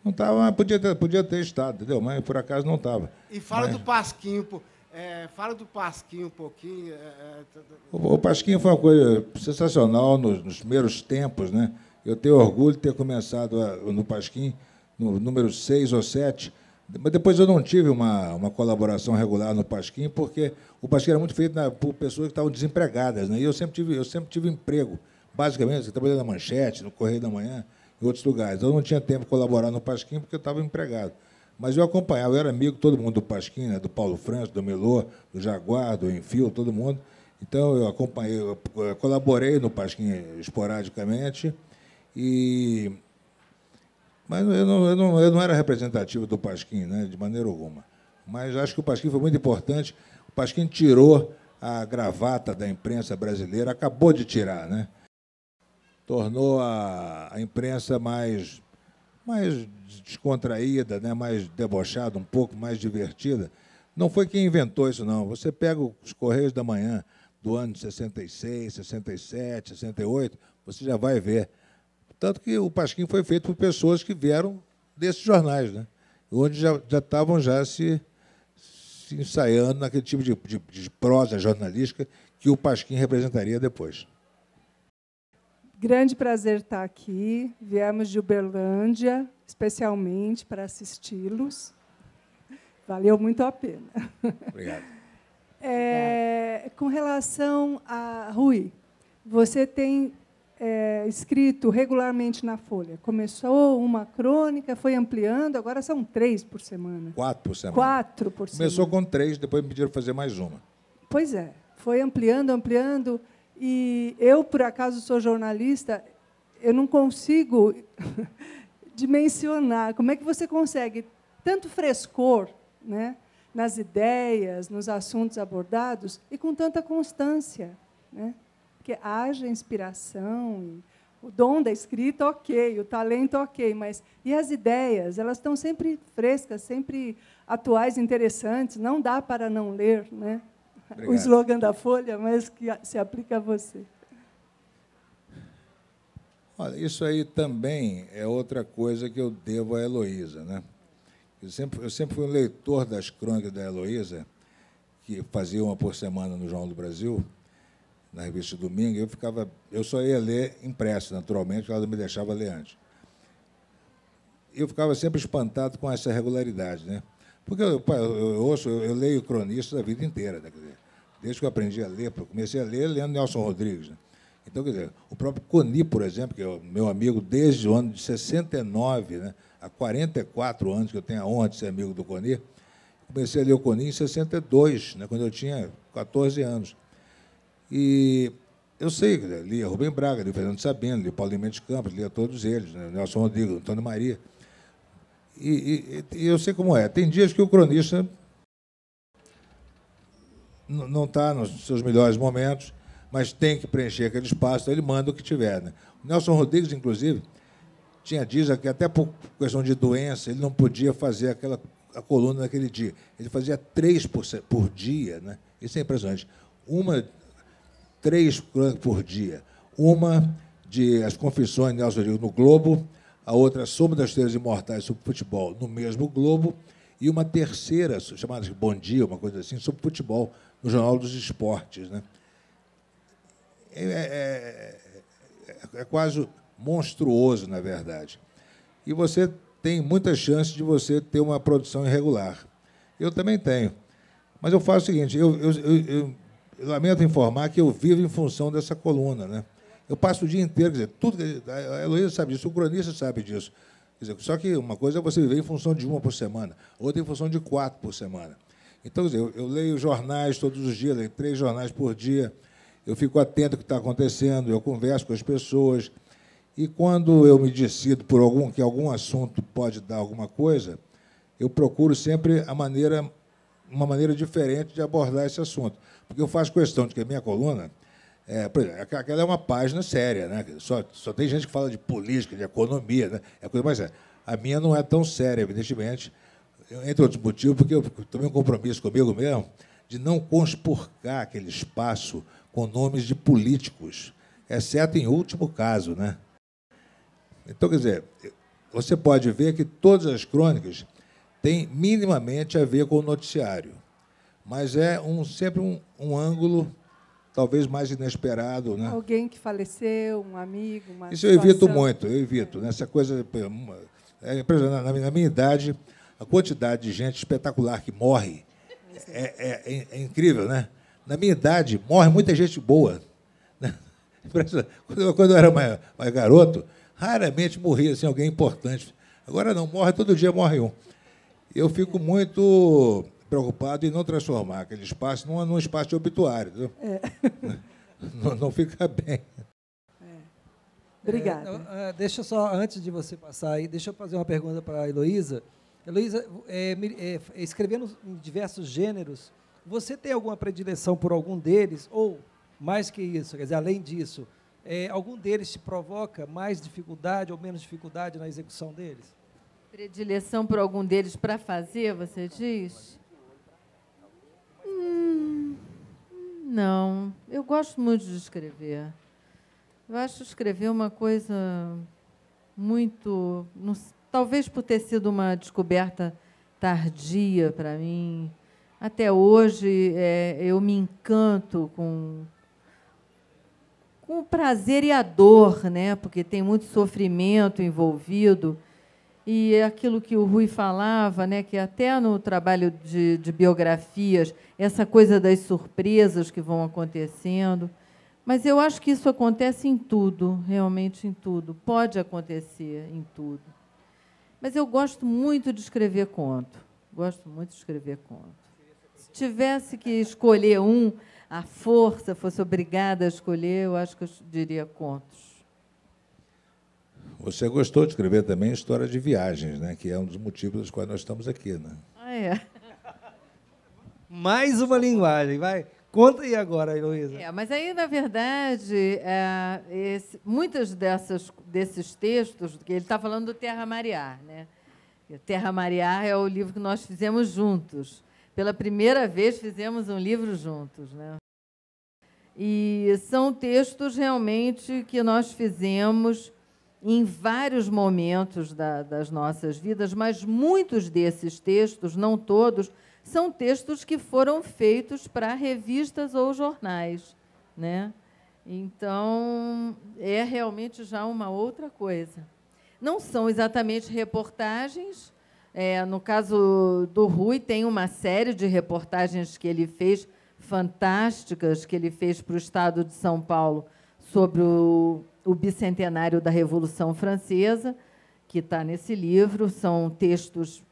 Não estava, mas podia ter estado, entendeu? Mas por acaso não estava. E fala do Pasquim, fala do Pasquim um pouquinho. O Pasquim foi uma coisa sensacional nos primeiros tempos, né? Eu tenho orgulho de ter começado no Pasquim, no número 6 ou 7, mas depois eu não tive uma colaboração regular no Pasquim, porque o Pasquim era muito feito por pessoas que estavam desempregadas, né? E eu sempre tive emprego, basicamente, eu trabalhei na Manchete, no Correio da Manhã, em outros lugares. Eu não tinha tempo de colaborar no Pasquim porque eu estava empregado. Mas eu acompanhava, eu era amigo de todo mundo do Pasquim, né? Do Paulo França, do Melô, do Jaguar, do Enfio, todo mundo. Então, eu acompanhei, eu colaborei no Pasquim esporadicamente, mas eu não era representativo do Pasquim, né? De maneira alguma. Mas acho que o Pasquim foi muito importante. O Pasquim tirou a gravata da imprensa brasileira, acabou de tirar, né? Tornou a imprensa mais descontraída, né? Mais debochada, um pouco mais divertida. Não foi quem inventou isso, não. Você pega os Correios da Manhã do ano de 66, 67, 68, você já vai ver. Tanto que o Pasquim foi feito por pessoas que vieram desses jornais, né? Onde já estavam se ensaiando naquele tipo de prosa jornalística que o Pasquim representaria depois. Grande prazer estar aqui. Viemos de Uberlândia, especialmente para assisti-los. Valeu muito a pena. Obrigado. Com relação a Rui, você tem escrito regularmente na Folha. Começou uma crônica, foi ampliando, agora são 3 por semana. 4 por semana. 4 por semana. Começou com 3, depois me pediram fazer mais uma. Pois é, foi ampliando. E eu, por acaso, sou jornalista, eu não consigo dimensionar como é que você consegue tanto frescor, né, nas ideias, nos assuntos abordados, e com tanta constância, né? Porque haja inspiração, o dom da escrita, ok, o talento, ok, mas e as ideias? Elas estão sempre frescas, sempre atuais, interessantes, não dá para não ler, né? Obrigado. O slogan da Folha, mas que se aplica a você. Olha, isso aí também é outra coisa que eu devo à Heloísa, né? Eu sempre fui um leitor das crônicas da Heloísa, que fazia uma por semana no Jornal do Brasil, na revista Domingo. Eu só ia ler impresso, naturalmente, porque ela me deixava ler antes. Eu ficava sempre espantado com essa regularidade, né? Porque eu leio cronistas a vida inteira, né? Quer dizer, desde que eu aprendi a ler, comecei a ler lendo Nelson Rodrigues, né? Então, quer dizer, o próprio Coni, por exemplo, que é o meu amigo desde o ano de 69, né? Há 44 anos que eu tenho a honra de ser amigo do Coni, comecei a ler o Coni em 62, né? Quando eu tinha 14 anos. E eu sei, lia Rubem Braga, lia Fernando Sabino, lia Paulo Mendes Campos, lia todos eles, né? Nelson Rodrigues, Antônio Maria. E eu sei como é. Tem dias que o cronista não está nos seus melhores momentos, mas tem que preencher aquele espaço, então ele manda o que tiver, né? O Nelson Rodrigues, inclusive, tinha dias que até por questão de doença ele não podia fazer a coluna naquele dia. Ele fazia 3 por dia, né? Isso é impressionante. 3 crônicas por dia. Uma de As Confissões de Nelson Rodrigues no Globo, a outra Soma das Estrelas Imortais sobre futebol no mesmo Globo, e uma terceira, chamada de Bom Dia, uma coisa assim, sobre futebol, no Jornal dos Esportes, né? É quase monstruoso, na verdade. E você tem muita chance de você ter uma produção irregular. Eu também tenho. Mas eu faço o seguinte, eu lamento informar que eu vivo em função dessa coluna, né? Eu passo o dia inteiro, quer dizer, tudo, a Heloísa sabe disso, o cronista sabe disso. Quer dizer, só que uma coisa é você viver em função de uma por semana, outra em função de 4 por semana. Então, quer dizer, eu leio jornais todos os dias, leio 3 jornais por dia, eu fico atento ao que está acontecendo, eu converso com as pessoas, e quando eu me decido por que algum assunto pode dar alguma coisa, eu procuro sempre uma maneira diferente de abordar esse assunto. Porque eu faço questão de que a minha coluna, por exemplo, aquela é uma página séria, né? Só tem gente que fala de política, de economia, né? É coisa mais séria. A minha não é tão séria, evidentemente, entre outros motivos, porque eu tomei um compromisso comigo mesmo de não conspurcar aquele espaço com nomes de políticos, exceto em último caso, né? Então, quer dizer, você pode ver que todas as crônicas têm minimamente a ver com o noticiário, mas é sempre um ângulo talvez mais inesperado, né? Alguém que faleceu, um amigo, uma Isso eu evito situação. muito, eu evito. Nessa coisa, é impressionante. Na minha idade, a quantidade de gente espetacular que morre é incrível, né? Na minha idade, morre muita gente boa, né? Quando eu era mais garoto, raramente morria assim, alguém importante. Agora não, todo dia morre um. Eu fico muito preocupado em não transformar aquele espaço num espaço de obituário. Não fica bem. Obrigada. Deixa só, antes de você passar aí, deixa eu fazer uma pergunta para a Heloísa. Heloísa, escrevendo em diversos gêneros, você tem alguma predileção por algum deles? Ou, mais que isso, quer dizer, além disso, algum deles te provoca mais dificuldade ou menos dificuldade na execução deles? Predileção por algum deles para fazer, você diz? Não, eu gosto muito de escrever. Eu acho escrever uma coisa muito... talvez por ter sido uma descoberta tardia para mim. Até hoje, eu me encanto com o prazer e a dor, né? Porque tem muito sofrimento envolvido. E aquilo que o Rui falava, né, que até no trabalho de biografias, essa coisa das surpresas que vão acontecendo. Mas eu acho que isso acontece em tudo, realmente em tudo. Pode acontecer em tudo. Mas eu gosto muito de escrever conto. Gosto muito de escrever conto. Se tivesse que escolher à força, fosse obrigada a escolher, eu acho que eu diria contos. Você gostou de escrever também história de viagens, né? Que é um dos motivos pelos quais nós estamos aqui, né? Ah, é? Mais uma linguagem, vai. Conta aí agora, Heloísa. Mas aí, na verdade, muitos desses textos, que ele está falando do Terra Mariar, né? Terra Mariar é o livro que nós fizemos juntos. Pela primeira vez fizemos um livro juntos, né? E são textos realmente que nós fizemos em vários momentos das nossas vidas, mas muitos desses textos, não todos, são textos que foram feitos para revistas ou jornais, né? Então, é realmente já uma outra coisa. Não são exatamente reportagens. No caso do Rui, tem uma série de reportagens que ele fez, fantásticas, que ele fez para o Estado de São Paulo sobre o bicentenário da Revolução Francesa, que está nesse livro. São textos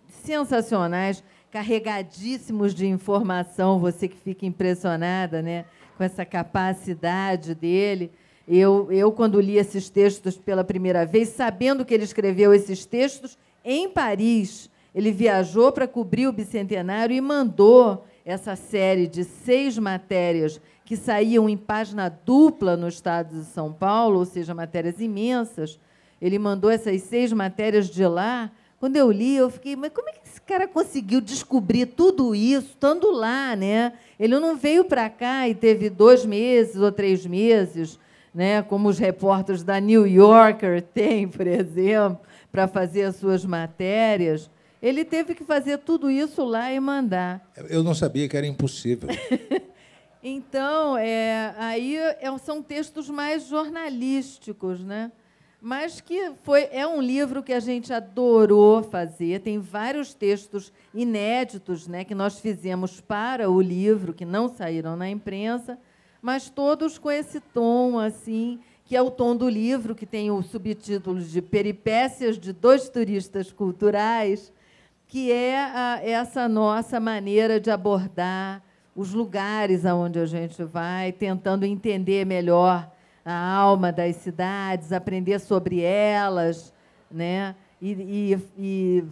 sensacionais, carregadíssimos de informação, você que fica impressionada, né, com essa capacidade dele. Eu, quando li esses textos pela primeira vez, sabendo que ele escreveu esses textos em Paris, ele viajou para cobrir o bicentenário e mandou essa série de 6 matérias que saíam em página dupla no Estado de São Paulo, ou seja, matérias imensas. Ele mandou essas 6 matérias de lá. Quando eu li, eu fiquei, mas como é que esse cara conseguiu descobrir tudo isso, estando lá, né? Ele não veio para cá e teve 2 meses ou 3 meses, né, como os repórteres da New Yorker têm, por exemplo, para fazer as suas matérias. Ele teve que fazer tudo isso lá e mandar. Eu não sabia que era impossível. Então, aí são textos mais jornalísticos, né? mas que é um livro que a gente adorou fazer. Tem vários textos inéditos, né, que nós fizemos para o livro, que não saíram na imprensa, mas todos com esse tom, assim, que é o tom do livro, que tem o subtítulo de Peripécias de 2 turistas culturais, que é essa nossa maneira de abordar os lugares aonde a gente vai, tentando entender melhor a alma das cidades, aprender sobre elas, né? E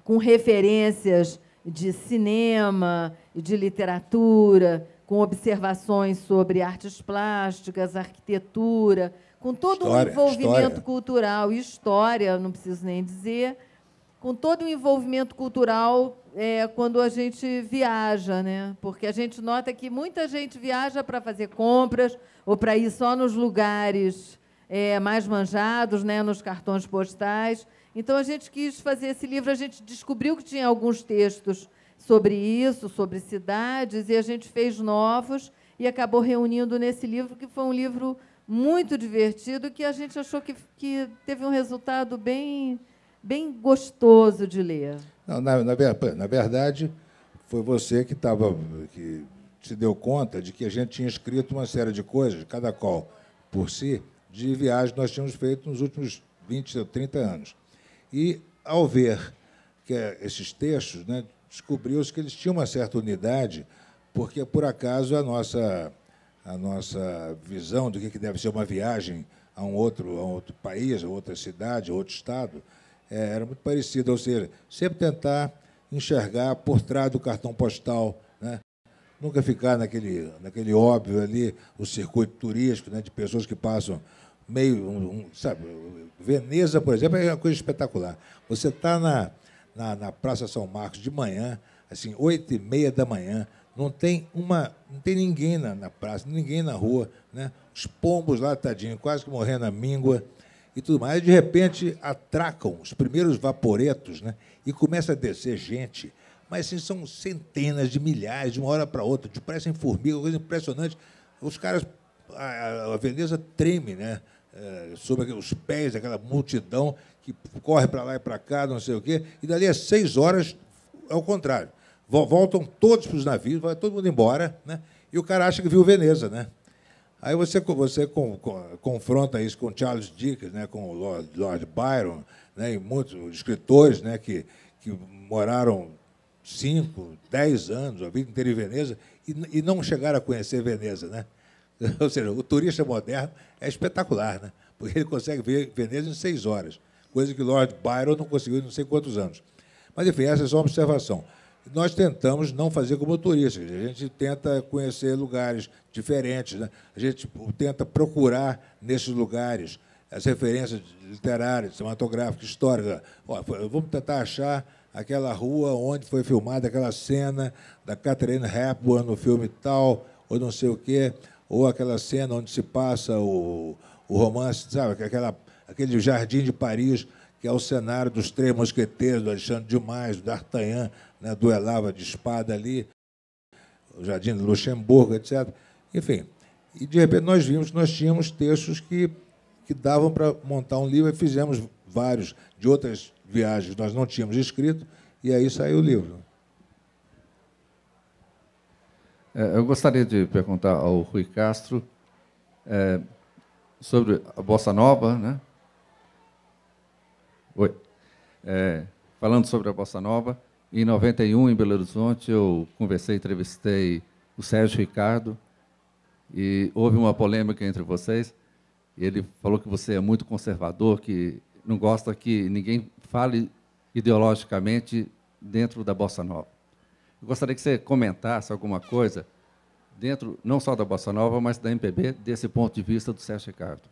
com referências de cinema, de literatura, com observações sobre artes plásticas, arquitetura, com todo um envolvimento cultural e história, não preciso nem dizer, com todo o envolvimento cultural quando a gente viaja, né? Porque a gente nota que muita gente viaja para fazer compras ou para ir só nos lugares mais manjados, né? Nos cartões postais. Então, a gente quis fazer esse livro, a gente descobriu que tinha alguns textos sobre isso, sobre cidades, e a gente fez novos e acabou reunindo nesse livro, que foi um livro muito divertido, que a gente achou que teve um resultado bem gostoso de ler. Não, na verdade, foi você que se deu conta de que a gente tinha escrito uma série de coisas, cada qual por si, de viagens que nós tínhamos feito nos últimos 20 ou 30 anos. E, ao ver que esses textos, né, descobriu-se que eles tinham uma certa unidade, porque, por acaso, a nossa visão do que deve ser uma viagem a um outro país, a outra cidade, a outro estado, era muito parecida, ou seja, sempre tentar enxergar por trás do cartão postal, né? Nunca ficar naquele óbvio ali, o circuito turístico, né, de pessoas que passam meio... sabe, Veneza, por exemplo, é uma coisa espetacular. Você está na Praça São Marcos de manhã, assim, 8h30 da manhã, não tem ninguém na praça, ninguém na rua, né? Os pombos lá, tadinho, quase que morrendo à míngua, e tudo mais. De repente, atracam os primeiros vaporetos, né? E começa a descer gente, mas assim, são centenas de milhares, de uma hora para outra, parecem formigas, coisa impressionante. Os caras, a Veneza treme, né? Sobre os pés daquela multidão que corre para lá e para cá, não sei o quê, e dali a 6 horas, é o contrário. Voltam todos para os navios, vai todo mundo embora, né? E o cara acha que viu Veneza, né? Aí você confronta isso com Charles Dickens, né, com o Lord Byron, né, e muitos escritores, né, que moraram 5, 10 anos, a vida inteira em Veneza, e não chegaram a conhecer Veneza, né? Ou seja, o turista moderno é espetacular, né? Porque ele consegue ver Veneza em 6 horas, coisa que Lord Byron não conseguiu em não sei quantos anos. Mas, enfim, essa é só uma observação. Nós tentamos não fazer como turistas, a gente tenta conhecer lugares diferentes, né? A gente tenta procurar nesses lugares as referências literárias, cinematográficas, históricas. Vamos tentar achar aquela rua onde foi filmada aquela cena da Katharine Hepburn no filme tal, ou não sei o quê, ou aquela cena onde se passa o romance, sabe? Aquele Jardim de Paris, que é o cenário dos Três Mosqueteiros, do Alexandre Dumas, do D'Artagnan, né, duelava de espada ali, o Jardim de Luxemburgo, etc. Enfim, e, de repente, nós vimos que nós tínhamos textos que davam para montar um livro, e fizemos vários de outras viagens que nós não tínhamos escrito, e aí saiu o livro. Eu gostaria de perguntar ao Rui Castro sobre a Bossa Nova, né? Oi. Falando sobre a Bossa Nova, em 91, em Belo Horizonte, eu entrevistei o Sérgio Ricardo, e houve uma polêmica entre vocês. Ele falou que você é muito conservador, que não gosta que ninguém fale ideologicamente dentro da Bossa Nova. Eu gostaria que você comentasse alguma coisa dentro, não só da Bossa Nova, mas da MPB, desse ponto de vista do Sérgio Ricardo.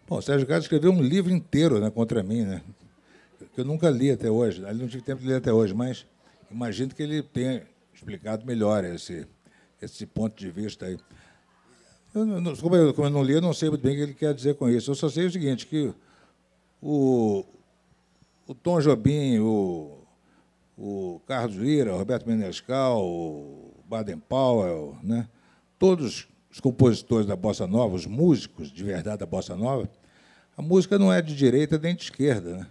Bom, o Sérgio Ricardo escreveu um livro inteiro, né, contra mim, né, que eu nunca li até hoje. Eu não tive tempo de ler até hoje, mas imagino que ele tenha explicado melhor esse ponto de vista aí. Como eu não li, eu não sei muito bem o que ele quer dizer com isso. Eu só sei o seguinte, que o Tom Jobim, o Carlos Lyra, o Roberto Menescal, o Baden Powell, né, todos os compositores da Bossa Nova, os músicos de verdade da Bossa Nova, A música não é de direita nem de esquerda, né?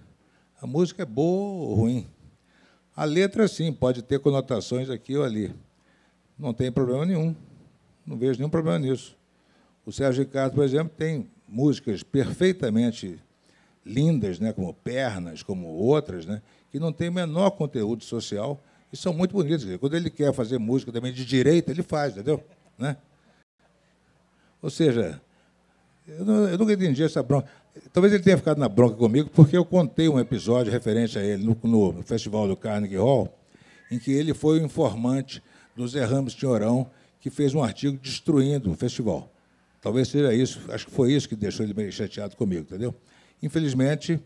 A música é boa ou ruim. A letra, sim, pode ter conotações aqui ou ali. Não tem problema nenhum. Não vejo nenhum problema nisso. O Sérgio Ricardo, por exemplo, tem músicas perfeitamente lindas, né, como Pernas, como outras, né, que não têm o menor conteúdo social e são muito bonitas. Quando ele quer fazer música também de direita, ele faz, entendeu? Né? Ou seja, eu nunca entendi essa bronca. Talvez ele tenha ficado na bronca comigo porque eu contei um episódio referente a ele no Festival do Carnegie Hall, em que ele foi o informante do Zé Ramos Tinhorão, que fez um artigo destruindo o festival. Talvez seja isso, acho que foi isso que deixou ele meio chateado comigo, entendeu? Infelizmente,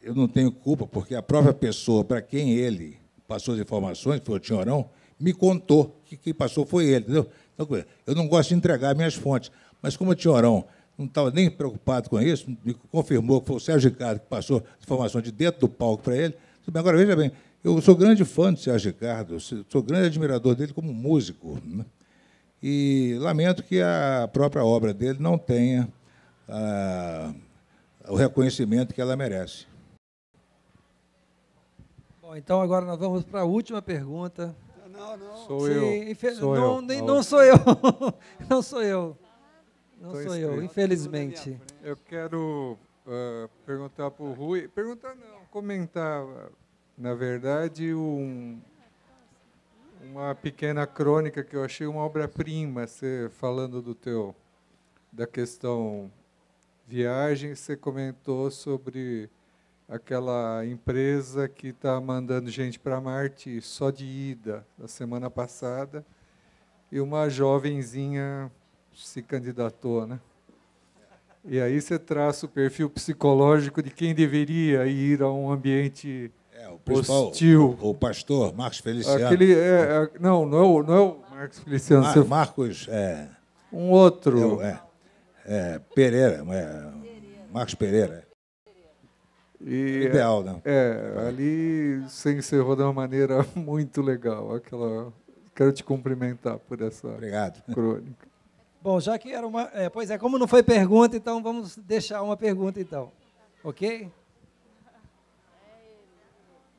eu não tenho culpa, porque a própria pessoa para quem ele passou as informações, que foi o Tinhorão, me contou que quem passou foi ele, entendeu? Então, eu não gosto de entregar minhas fontes, mas como o Tinhorão não estava nem preocupado com isso, me confirmou que foi o Sérgio Ricardo que passou as informações de dentro do palco para ele. Agora, veja bem, eu sou grande fã do Sérgio Ricardo, sou grande admirador dele como músico, né? E lamento que a própria obra dele não tenha o reconhecimento que ela merece. Bom, então agora nós vamos para a última pergunta. Não, não. Sou Sim, eu. Sou eu. Não sou eu. Não sou eu. Não Tô sou eu, inscrito. infelizmente. Eu quero perguntar para o Rui, perguntar não, comentar, na verdade, uma pequena crônica que eu achei uma obra-prima, você falando da questão viagem, você comentou sobre aquela empresa que está mandando gente para Marte só de ida, na semana passada, e uma jovenzinha se candidatou, né? E aí você traça o perfil psicológico de quem deveria ir a um ambiente hostil. O pastor Marcos Feliciano. Não é o Marcos Feliciano. Marcos... um outro. Pereira. Marcos Pereira. Ideal, né? Ali você encerrou de uma maneira muito legal. Quero te cumprimentar por essa Obrigado. crônica. Bom, já que era uma... pois é, como não foi pergunta, então vamos deixar uma pergunta, então. Ok?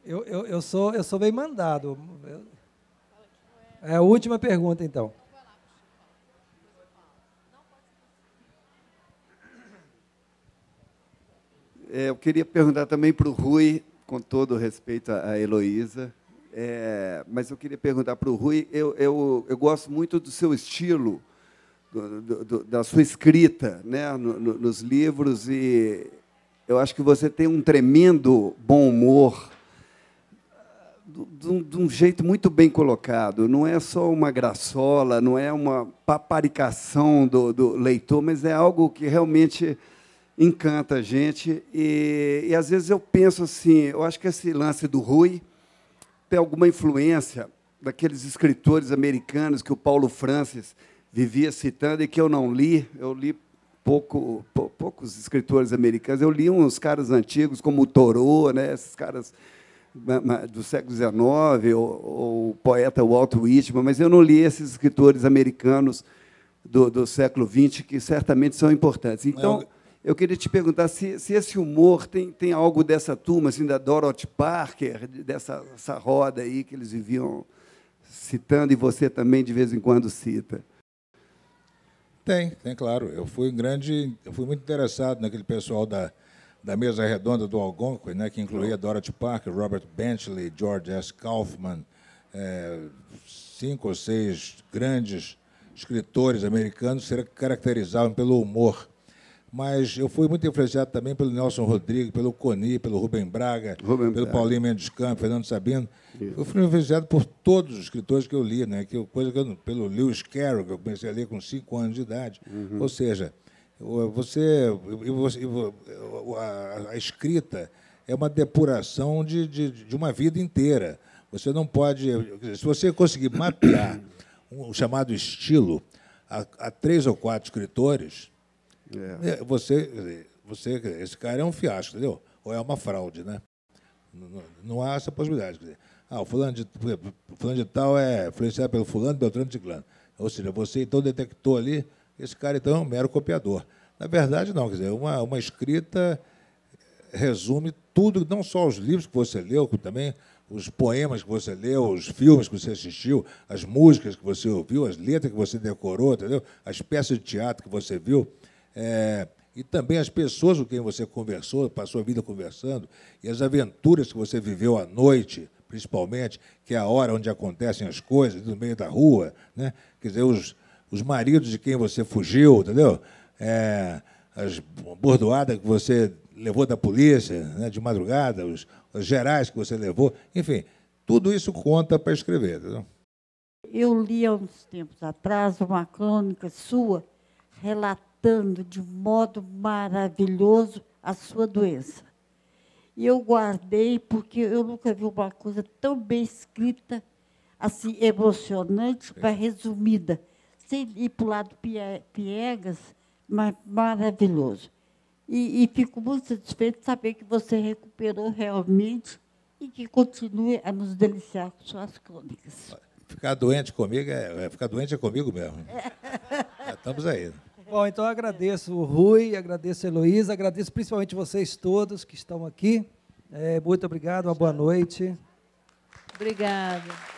Eu sou bem mandado. É a última pergunta, então. Eu queria perguntar também para o Rui, com todo o respeito à Heloísa, mas eu queria perguntar para o Rui, eu gosto muito do seu estilo, da sua escrita, né, nos livros, e eu acho que você tem um tremendo bom humor, de um jeito muito bem colocado. Não é só uma graçola, não é uma paparicação do leitor, mas é algo que realmente encanta a gente. E às vezes eu penso assim, eu acho que esse lance do Rui tem alguma influência daqueles escritores americanos que o Paulo Francis vivia citando e que eu não li. Eu li poucos escritores americanos. Eu li uns caras antigos, como o Thoreau, né, esses caras do século XIX, ou o poeta Walt Whitman, mas eu não li esses escritores americanos do século XX, que certamente são importantes. Então, eu queria te perguntar se esse humor tem algo dessa turma, assim, da Dorothy Parker, dessa roda aí que eles viviam citando, e você também, de vez em quando, cita. Tem, claro. Eu fui muito interessado naquele pessoal da mesa redonda do Algonquin, né, que incluía Dorothy Parker, Robert Benchley, George S. Kaufman, 5 ou 6 grandes escritores americanos se caracterizavam pelo humor. Mas eu fui muito influenciado também pelo Nelson Rodrigues, pelo Coni, pelo Rubem Braga, pelo Paulinho Mendes Campos, Fernando Sabino. Isso. Eu fui influenciado por todos os escritores que eu li, né? Pelo Lewis Carroll, que eu comecei a ler com 5 anos de idade. Ou seja, a escrita é uma depuração de uma vida inteira. Você não pode... Se você conseguir mapear o chamado estilo a 3 ou 4 escritores... esse cara é um fiasco, entendeu? Ou é uma fraude, né? Não há essa possibilidade. Quer dizer, o fulano de tal é influenciado pelo fulano, Beltrano de Ciclano. Ou seja, você então detectou ali, esse cara então é um mero copiador. Na verdade, não. Quer dizer, uma escrita resume tudo, não só os livros que você leu, como também os poemas que você leu, os filmes que você assistiu, as músicas que você ouviu, as letras que você decorou, entendeu? As peças de teatro que você viu. E também as pessoas com quem você conversou, passou a vida conversando, e as aventuras que você viveu à noite, principalmente, que é a hora onde acontecem as coisas, no meio da rua, né? Quer dizer, os maridos de quem você fugiu, entendeu? As bordoadas que você levou da polícia, né, de madrugada, os gerais que você levou, enfim, tudo isso conta para escrever. Entendeu? Eu li há uns tempos atrás uma crônica sua relatando de modo maravilhoso a sua doença. E eu guardei porque eu nunca vi uma coisa tão bem escrita, assim, emocionante, mas resumida, sem ir para o lado piegas, mas maravilhoso. E fico muito satisfeito de saber que você recuperou realmente e que continue a nos deliciar com suas crônicas. Ficar doente comigo ficar doente é comigo mesmo. Já estamos aí. Bom, então eu agradeço o Rui, agradeço a Heloísa, agradeço principalmente vocês todos que estão aqui. Muito obrigado, uma boa noite. Obrigada.